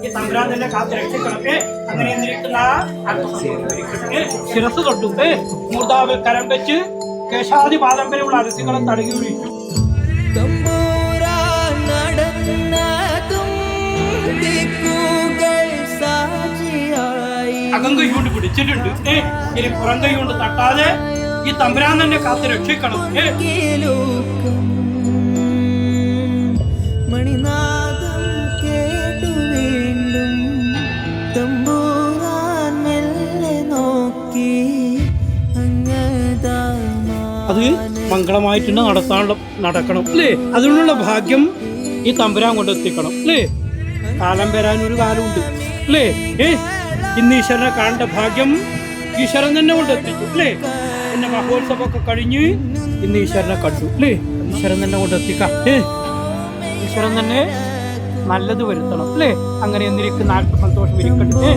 ഈ തമ്പുരാൻ തന്നെ കാത്ത് രക്ഷിക്കണമേ. അങ്ങനെ എന്നിരിക്കുന്ന ശിരസ് തൊട്ടു മൂർധാവിൽ കരം വെച്ച് കേശാദി പാദം വരെയുള്ള അരസികളെ തടകി ഒഴിച്ചു. അകങ്കൈ കൊണ്ട് പിടിച്ചിട്ടുണ്ട്. ഇനി പുറം കൈ കൊണ്ട് തട്ടാതെ ഈ തമ്പുരാൻ തന്നെ കാത്ത് രക്ഷിക്കണം. മണിനാദം കേട്ടു വീണ്ടും തമ്പുരാൻ മെല്ലെ നോക്കി. അത് മംഗളമായിട്ട് നടക്കണം അല്ലേ? അതിനുള്ള ഭാഗ്യം ഈ തമ്പുരാൻ കൊണ്ട് എത്തിക്കണം അല്ലേ? കാലം വരാനൊരു കാലമുണ്ട് അല്ലേ? ഇന്ന് ഈശ്വരനെ കാണേണ്ട ഭാഗ്യം ഈശ്വരൻ തന്നെ കൊണ്ട് എത്തിച്ചു അല്ലേ? പിന്നെ മഹോത്സവമൊക്കെ കഴിഞ്ഞ് ഇന്ന് ഈശ്വരനെ കണ്ടു അല്ലേ? ഈശ്വരൻ തന്നെ കൊണ്ട് എത്തിക്കാം. ഈശ്വരൻ തന്നെ നല്ലത് വരുത്തണം അല്ലേ? അങ്ങനെ എന്നിരിക്കുന്ന ആൾക്ക് സന്തോഷം ഇരിക്കട്ടെ.